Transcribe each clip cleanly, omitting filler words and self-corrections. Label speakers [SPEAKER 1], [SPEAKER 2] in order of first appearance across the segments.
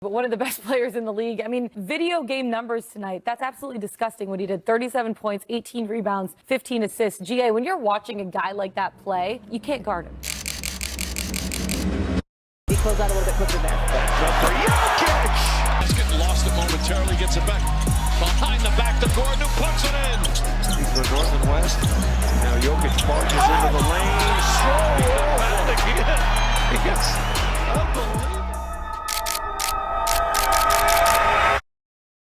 [SPEAKER 1] but one of the best players in the league. I mean, video game numbers tonight, that's absolutely disgusting what he did. 37 points, 18 rebounds, 15 assists. GA, when you're watching a guy like that play, you can't guard him. He closed out a little bit quicker there.
[SPEAKER 2] For Jokic! He's getting lost it momentarily, gets it back behind the back to Gordon, who puts it in. He's the north and west. Now Jokic barges into the lane. Slow again. He gets unbelievable.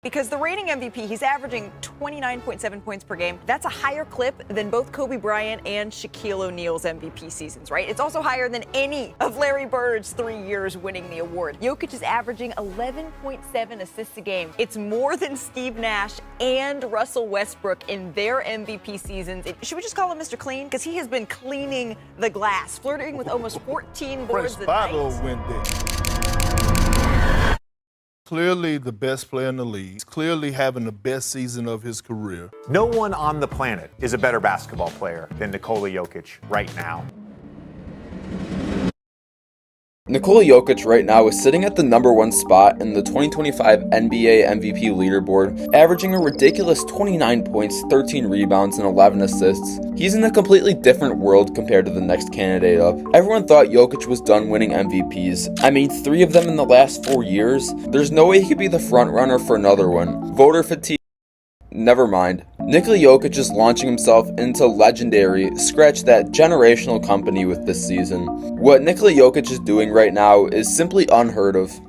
[SPEAKER 3] Because the reigning MVP, he's averaging 29.7 points per game. That's a higher clip than both Kobe Bryant and Shaquille O'Neal's MVP seasons, right? It's also higher than any of Larry Bird's 3 years winning the award. Jokic is averaging 11.7 assists a game. It's more than Steve Nash and Russell Westbrook in their MVP seasons. Should we just call him Mr. Clean? Because he has been cleaning the glass, flirting with almost 14 boards a night.
[SPEAKER 4] Clearly the best player in the league. He's clearly having the best season of his career.
[SPEAKER 5] No one on the planet is a better basketball player than Nikola Jokic right now.
[SPEAKER 6] Nikola Jokic right now is sitting at the #1 spot in the 2025 NBA MVP leaderboard, averaging a ridiculous 29 points, 13 rebounds, and 11 assists. He's in a completely different world compared to the next candidate up. Everyone thought Jokic was done winning MVPs. I mean, 3 of them in the last 4 years. There's no way he could be the front runner for another one. Voter fatigue? Never mind. Nikola Jokic is launching himself into legendary, scratch that, generational company with this season. What Nikola Jokic is doing right now is simply unheard of.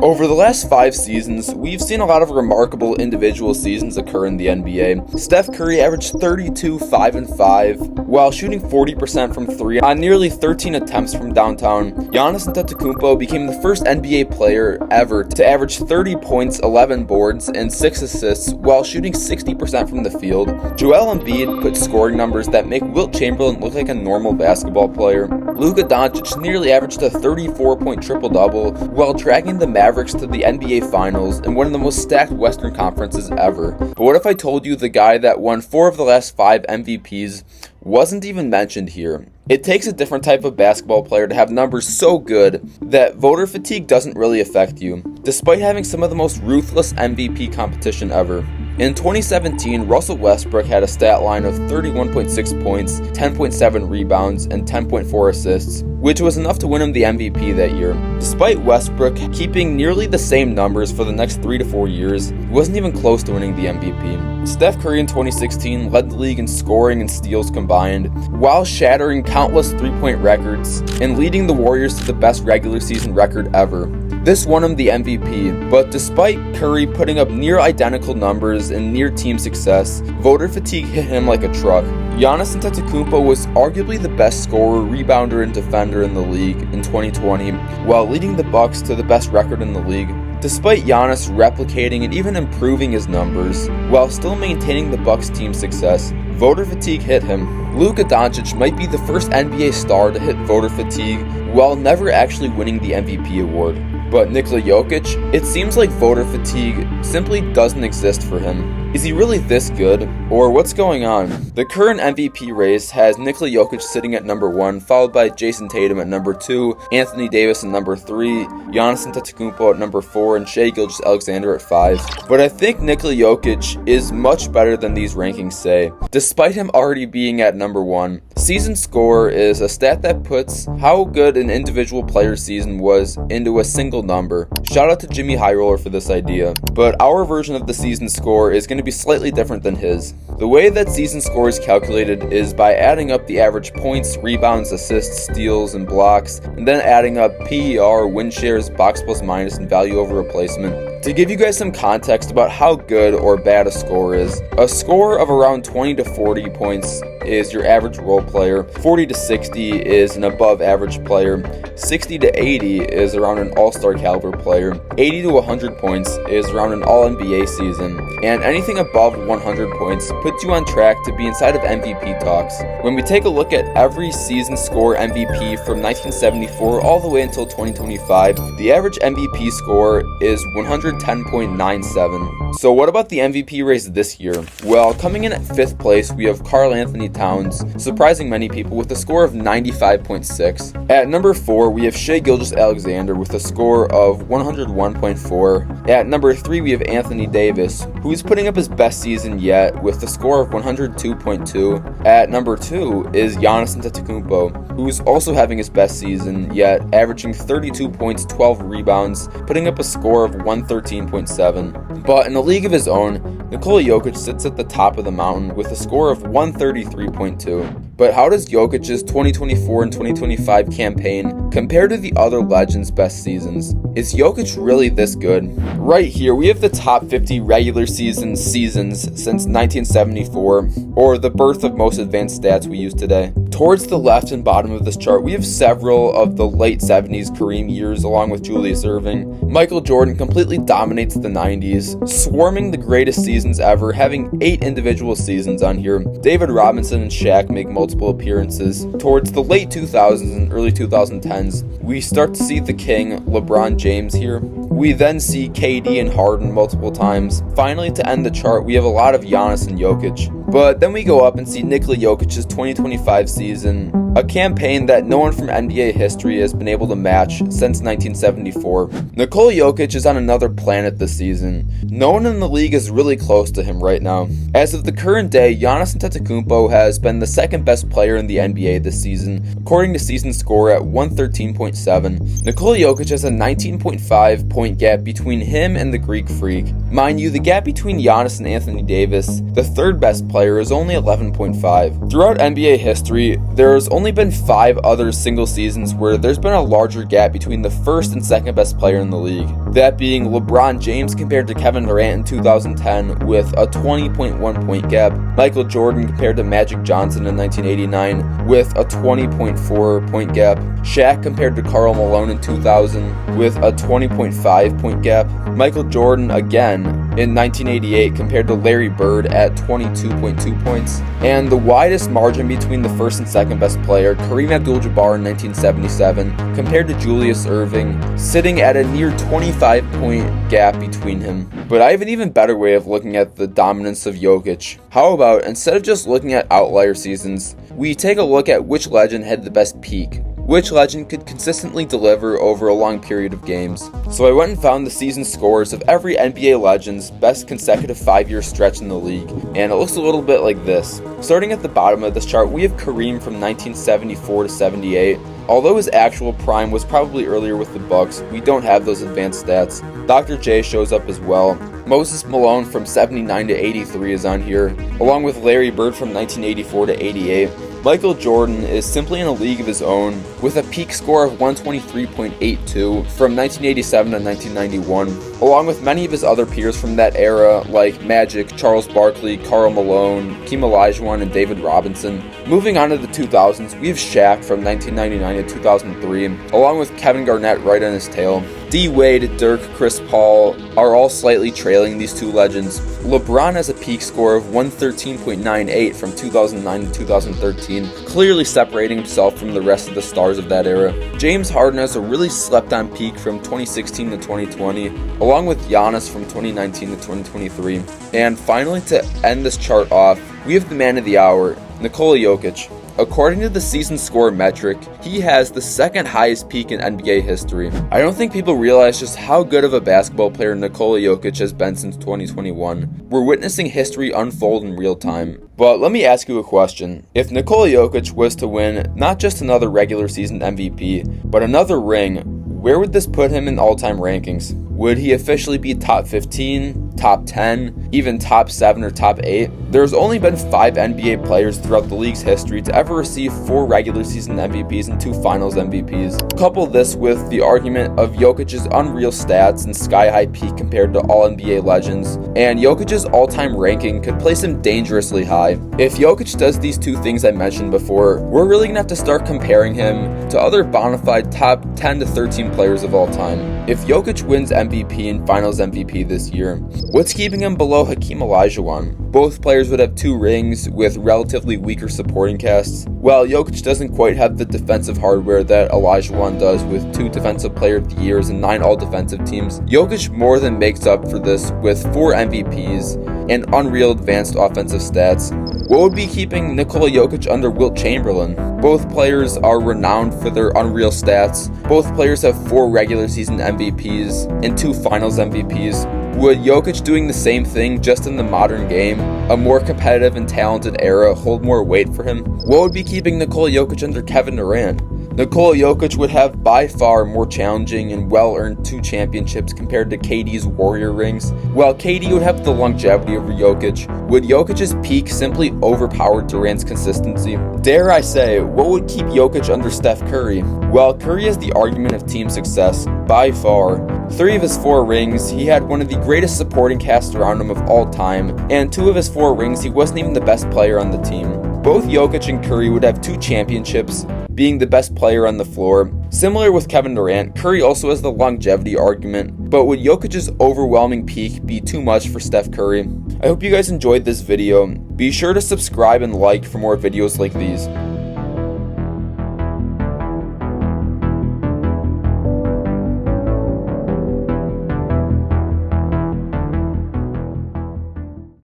[SPEAKER 6] Over the last 5 seasons, we've seen a lot of remarkable individual seasons occur in the NBA. Steph Curry averaged 32, 5, and 5, while shooting 40% from 3 on nearly 13 attempts from downtown. Giannis Antetokounmpo became the first NBA player ever to average 30 points, 11 boards, and 6 assists, while shooting 60% from the field. Joel Embiid put scoring numbers that make Wilt Chamberlain look like a normal basketball player. Luka Doncic nearly averaged a 34-point triple-double, while dragging the Mavericks to the NBA Finals in one of the most stacked Western Conferences ever. But what if I told you the guy that won 4 of the last 5 MVPs wasn't even mentioned here? It takes a different type of basketball player to have numbers so good that voter fatigue doesn't really affect you, despite having some of the most ruthless MVP competition ever. In 2017, Russell Westbrook had a stat line of 31.6 points, 10.7 rebounds, and 10.4 assists, which was enough to win him the MVP that year. Despite Westbrook keeping nearly the same numbers for the next 3 to 4 years, he wasn't even close to winning the MVP. Steph Curry in 2016 led the league in scoring and steals combined, while shattering countless three-point records and leading the Warriors to the best regular season record ever. This won him the MVP, but despite Curry putting up near identical numbers and near team success, voter fatigue hit him like a truck. Giannis Antetokounmpo was arguably the best scorer, rebounder, and defender in the league in 2020, while leading the Bucks to the best record in the league. Despite Giannis replicating and even improving his numbers, while still maintaining the Bucks' team success, voter fatigue hit him. Luka Doncic might be the first NBA star to hit voter fatigue while never actually winning the MVP award. But Nikola Jokic, it seems like voter fatigue simply doesn't exist for him. Is he really this good? Or what's going on? The current MVP race has Nikola Jokic sitting at #1, followed by Jason Tatum at #2, Anthony Davis at #3, Giannis Antetokounmpo at #4, and Shai Gilgeous-Alexander at 5. But I think Nikola Jokic is much better than these rankings say, despite him already being at #1. Season score is a stat that puts how good an individual player's season was into a single number. Shout out to Jimmy Highroller for this idea. But our version of the season score is going to be slightly different than his. The way that season score is calculated is by adding up the average points, rebounds, assists, steals, and blocks, and then adding up PER, win shares, box plus minus, and value over replacement. To give you guys some context about how good or bad a score is, a score of around 20 to 40 points is your average role player, 40 to 60 is an above average player, 60 to 80 is around an all-star caliber player, 80 to 100 points is around an all-NBA season, and anything above 100 points puts you on track to be inside of MVP talks. When we take a look at every season score MVP from 1974 all the way until 2025, the average MVP score is 110.97. So what about the MVP race this year? Well, coming in at 5th place, we have Karl Anthony Towns, surprising many people with a score of 95.6. At number 4, we have Shai Gilgeous-Alexander with a score of 101.4. At number 3, we have Anthony Davis, who is putting up his best season yet with a score of 102.2. At number 2 is Giannis Antetokounmpo, who is also having his best season yet, averaging 32 points, 12 rebounds, putting up a score of 113.7. But in a league of his own, Nikola Jokic sits at the top of the mountain with a score of 133.2. But how does Jokic's 2024 and 2025 campaign compare to the other legends' best seasons? Is Jokic really this good? Right here, we have the top 50 regular seasons since 1974, or the birth of most advanced stats we use today. Towards the left and bottom of this chart, we have several of the late 70s Kareem years along with Julius Erving. Michael Jordan completely dominates the 90s, swarming the greatest seasons ever, having 8 individual seasons on here. David Robinson and Shaq make multiple appearances. Towards the late 2000s and early 2010s, we start to see the king, LeBron James here. We then see KD and Harden multiple times. Finally, to end the chart, we have a lot of Giannis and Jokic. But then we go up and see Nikola Jokic's 2025 season, a campaign that no one from NBA history has been able to match since 1974. Nikola Jokic is on another planet this season. No one in the league is really close to him right now. As of the current day, Giannis Antetokounmpo has been the second best player in the NBA this season, according to season score at 113.7. Nikola Jokic has a 19.5 point gap between him and the Greek Freak. Mind you, the gap between Giannis and Anthony Davis, the third best player, is only 11.5. Throughout NBA history, there's only been 5 other single seasons where there's been a larger gap between the first and second best player in the league. That being LeBron James compared to Kevin Durant in 2010 with a 20.1 point gap, Michael Jordan compared to Magic Johnson in 1989 with a 20.4 point gap, Shaq compared to Karl Malone in 2000 with a 20.5 point gap, Michael Jordan again in 1988 compared to Larry Bird at 22.2 points, and the widest margin between the first and second best player, Kareem Abdul-Jabbar in 1977 compared to Julius Erving, sitting at a near 25 point gap between him. But I have an even better way of looking at the dominance of Jokic. How about, instead of just looking at outlier seasons, we take a look at which legend had the best peak? Which legend could consistently deliver over a long period of games? So I went and found the season scores of every NBA legend's best consecutive 5-year stretch in the league, and it looks a little bit like this. Starting at the bottom of this chart, we have Kareem from 1974 to 78. Although his actual prime was probably earlier with the Bucks, we don't have those advanced stats. Dr. J shows up as well. Moses Malone from 79 to 83 is on here, along with Larry Bird from 1984 to 88. Michael Jordan is simply in a league of his own, with a peak score of 123.82 from 1987 to 1991, along with many of his other peers from that era like Magic, Charles Barkley, Karl Malone, Hakeem Olajuwon, and David Robinson. Moving on to the 2000s, we have Shaq from 1999 to 2003, along with Kevin Garnett right on his tail. D. Wade, Dirk, Chris Paul are all slightly trailing these two legends. LeBron has a peak score of 113.98 from 2009 to 2013, clearly separating himself from the rest of the stars of that era. James Harden has a really slept-on peak from 2016 to 2020, along with Giannis from 2019 to 2023. And finally, to end this chart off, we have the man of the hour, Nikola Jokic. According to the season score metric, he has the second highest peak in NBA history. I don't think people realize just how good of a basketball player Nikola Jokic has been since 2021. We're witnessing history unfold in real time. But let me ask you a question. If Nikola Jokic was to win not just another regular season MVP, but another ring, where would this put him in all-time rankings? Would he officially be top 15, top 10, even top 7 or top 8? There's only been 5 NBA players throughout the league's history to ever receive 4 regular season MVPs and 2 finals MVPs. Couple this with the argument of Jokic's unreal stats and sky-high peak compared to all NBA legends, and Jokic's all-time ranking could place him dangerously high. If Jokic does these 2 things I mentioned before, we're really going to have to start comparing him to other bona fide top 10 to 13 players of all time. If Jokic wins MVP and Finals MVP this year, what's keeping him below Hakeem Olajuwon? Both players would have 2 rings with relatively weaker supporting casts. While Jokic doesn't quite have the defensive hardware that Olajuwon does with 2 Defensive Player of the Years and 9 all-defensive teams, Jokic more than makes up for this with 4 MVPs and unreal advanced offensive stats. What would be keeping Nikola Jokic under Wilt Chamberlain? Both players are renowned for their unreal stats. Both players have 4 regular season MVPs and 2 finals MVPs. Would Jokic doing the same thing just in the modern game, a more competitive and talented era, hold more weight for him? What would be keeping Nikola Jokic under Kevin Durant? Nikola Jokic would have by far more challenging and well-earned 2 championships compared to KD's Warrior rings, while KD would have the longevity over Jokic. Would Jokic's peak simply overpower Durant's consistency? Dare I say, what would keep Jokic under Steph Curry? Well, Curry has the argument of team success, by far. 3 of his 4 rings, he had one of the greatest supporting cast around him of all time, and 2 of his 4 rings, he wasn't even the best player on the team. Both Jokic and Curry would have 2 championships, being the best player on the floor. Similar with Kevin Durant, Curry also has the longevity argument, but would Jokic's overwhelming peak be too much for Steph Curry? I hope you guys enjoyed this video. Be sure to subscribe and like for more videos like these.